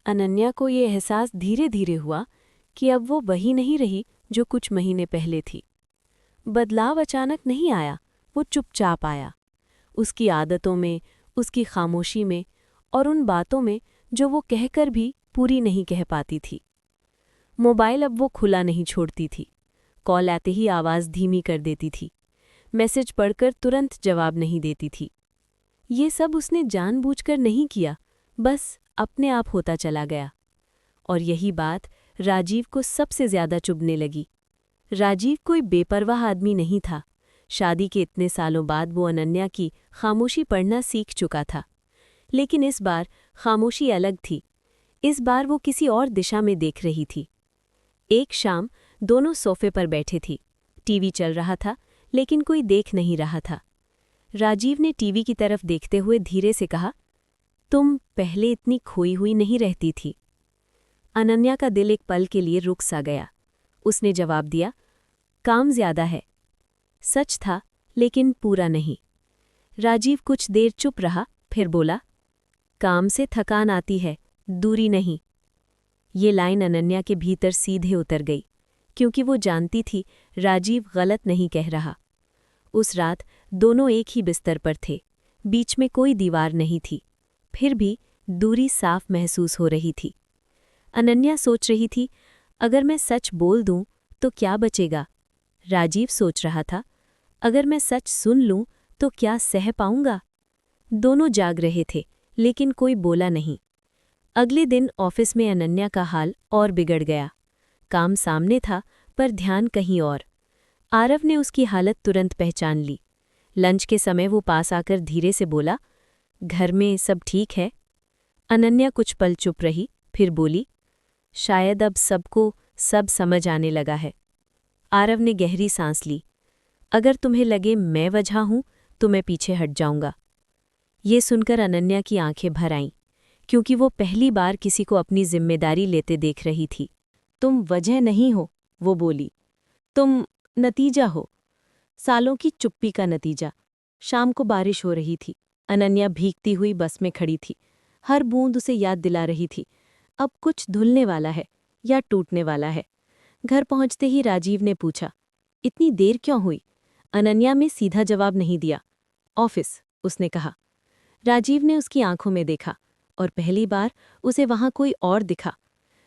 अनन्या को ये एहसास धीरे धीरे हुआ कि अब वो वही नहीं रही जो कुछ महीने पहले थी। बदलाव अचानक नहीं आया, वो चुपचाप आया। उसकी आदतों में, उसकी खामोशी में और उन बातों में जो वो कहकर भी पूरी नहीं कह पाती थी। मोबाइल अब वो खुला नहीं छोड़ती थी। कॉल आते ही आवाज़ धीमी कर देती थी। मैसेज पढ़कर तुरंत जवाब नहीं देती थी। ये सब उसने जानबूझकर नहीं किया, बस अपने आप होता चला गया। और यही बात राजीव को सबसे ज्यादा चुभने लगी। राजीव कोई बेपरवाह आदमी नहीं था। शादी के इतने सालों बाद वो अनन्या की खामोशी पढ़ना सीख चुका था। लेकिन इस बार खामोशी अलग थी। इस बार वो किसी और दिशा में देख रही थी। एक शाम दोनों सोफे पर बैठे थी। टीवी चल रहा था, लेकिन कोई देख नहीं रहा था। राजीव ने टीवी की तरफ देखते हुए धीरे से कहा, तुम पहले इतनी खोई हुई नहीं रहती थी। अनन्या का दिल एक पल के लिए रुक सा गया। उसने जवाब दिया, काम ज्यादा है। सच था, लेकिन पूरा नहीं। राजीव कुछ देर चुप रहा, फिर बोला, काम से थकान आती है, दूरी नहीं। ये लाइन अनन्या के भीतर सीधे उतर गई, क्योंकि वो जानती थी राजीव गलत नहीं कह रहा। उस रात दोनों एक ही बिस्तर पर थे। बीच में कोई दीवार नहीं थी, फिर भी दूरी साफ महसूस हो रही थी। अनन्या सोच रही थी, अगर मैं सच बोल दूं तो क्या बचेगा। राजीव सोच रहा था, अगर मैं सच सुन लूं तो क्या सह पाऊंगा। दोनों जाग रहे थे, लेकिन कोई बोला नहीं। अगले दिन ऑफिस में अनन्या का हाल और बिगड़ गया। काम सामने था, पर ध्यान कहीं और। आरव ने उसकी हालत तुरंत पहचान ली। लंच के समय वो पास आकर धीरे से बोला, घर में सब ठीक है। अनन्या कुछ पल चुप रही, फिर बोली, शायद अब सबको सब समझ आने लगा है। आरव ने गहरी सांस ली। अगर तुम्हें लगे मैं वजह हूं तो मैं पीछे हट जाऊंगा। ये सुनकर अनन्या की आंखें भर आईं, क्योंकि वो पहली बार किसी को अपनी जिम्मेदारी लेते देख रही थी। तुम वजह नहीं हो, वो बोली, तुम नतीजा हो। सालों की चुप्पी का नतीजा। शाम को बारिश हो रही थी। अनन्या भीगती हुई बस में खड़ी थी। हर बूंद उसे याद दिला रही थी, अब कुछ धुलने वाला है या टूटने वाला है। घर पहुंचते ही राजीव ने पूछा, इतनी देर क्यों हुई। अनन्या में सीधा जवाब नहीं दिया। ऑफिस, उसने कहा। राजीव ने उसकी आंखों में देखा, और पहली बार उसे वहां कोई और दिखा।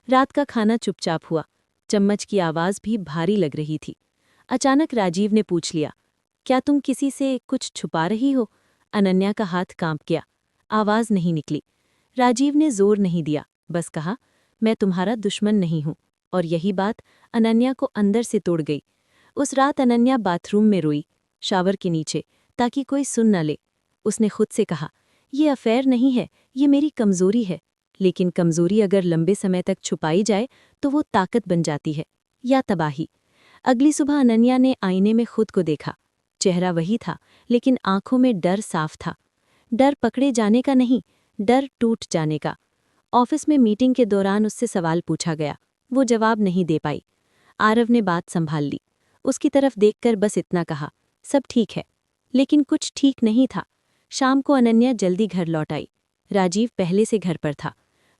रात का खाना चुपचाप हुआ। चम्मच की आवाज़ भी भारी लग रही थी। अचानक राजीव ने पूछ लिया, क्या तुम किसी से कुछ छुपा रही हो। अनन्या का हाथ कांप गया। आवाज़ नहीं निकली। राजीव ने जोर नहीं दिया, बस कहा, मैं तुम्हारा दुश्मन नहीं हूं। और यही बात अनन्या को अंदर से तोड़ गई। उस रात अनन्या बाथरूम में रोई, शावर के नीचे, ताकि कोई सुन न ले। उसने खुद से कहा, ये अफेयर नहीं है, ये मेरी कमज़ोरी है। लेकिन कमज़ोरी अगर लंबे समय तक छुपाई जाए तो वो ताकत बन जाती है, या तबाही। अगली सुबह अनन्या ने आईने में खुद को देखा। चेहरा वही था, लेकिन आंखों में डर साफ था। डर पकड़े जाने का नहीं, डर टूट जाने का। ऑफिस में मीटिंग के दौरान उससे सवाल पूछा गया, वो जवाब नहीं दे पाई। आरव ने बात संभाल ली। उसकी तरफ देखकर बस इतना कहा, सब ठीक है। लेकिन कुछ ठीक नहीं था। शाम को अनन्या जल्दी घर लौट आई। राजीव पहले से घर पर था।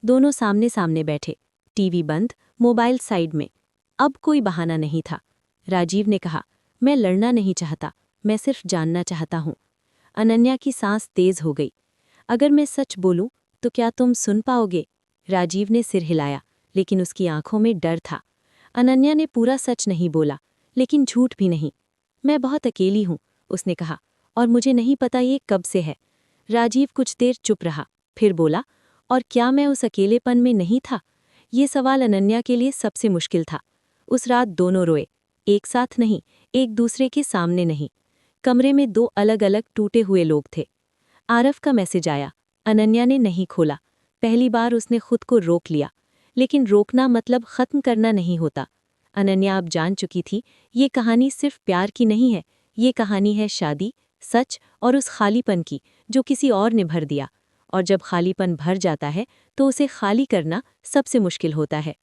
दोनों सामने सामने बैठे, टीवी बंद, मोबाइल साइड में। अब कोई बहाना नहीं था। राजीव ने कहा, मैं लड़ना नहीं चाहता, मैं सिर्फ जानना चाहता हूं। अनन्या की सांस तेज हो गई। अगर मैं सच बोलूं तो क्या तुम सुन पाओगे। राजीव ने सिर हिलाया, लेकिन उसकी आंखों में डर था। अनन्या ने पूरा सच नहीं बोला, लेकिन झूठ भी नहीं। मैं बहुत अकेली हूं, उसने कहा, और मुझे नहीं पता ये कब से है। राजीव कुछ देर चुप रहा, फिर बोला, और क्या मैं उस अकेलेपन में नहीं था। ये सवाल अनन्या के लिए सबसे मुश्किल था। उस रात दोनों रोए, एक साथ नहीं, एक दूसरे के सामने नहीं। कमरे में दो अलग अलग टूटे हुए लोग थे। आरव का मैसेज आया। अनन्या ने नहीं खोला। पहली बार उसने खुद को रोक लिया, लेकिन रोकना मतलब खत्म करना नहीं होता। अनन्या अब जान चुकी थी, ये कहानी सिर्फ प्यार की नहीं है, ये कहानी है शादी, सच और उस खालीपन की जो किसी और ने भर दिया। और जब खालीपन भर जाता है तो उसे खाली करना सबसे मुश्किल होता है।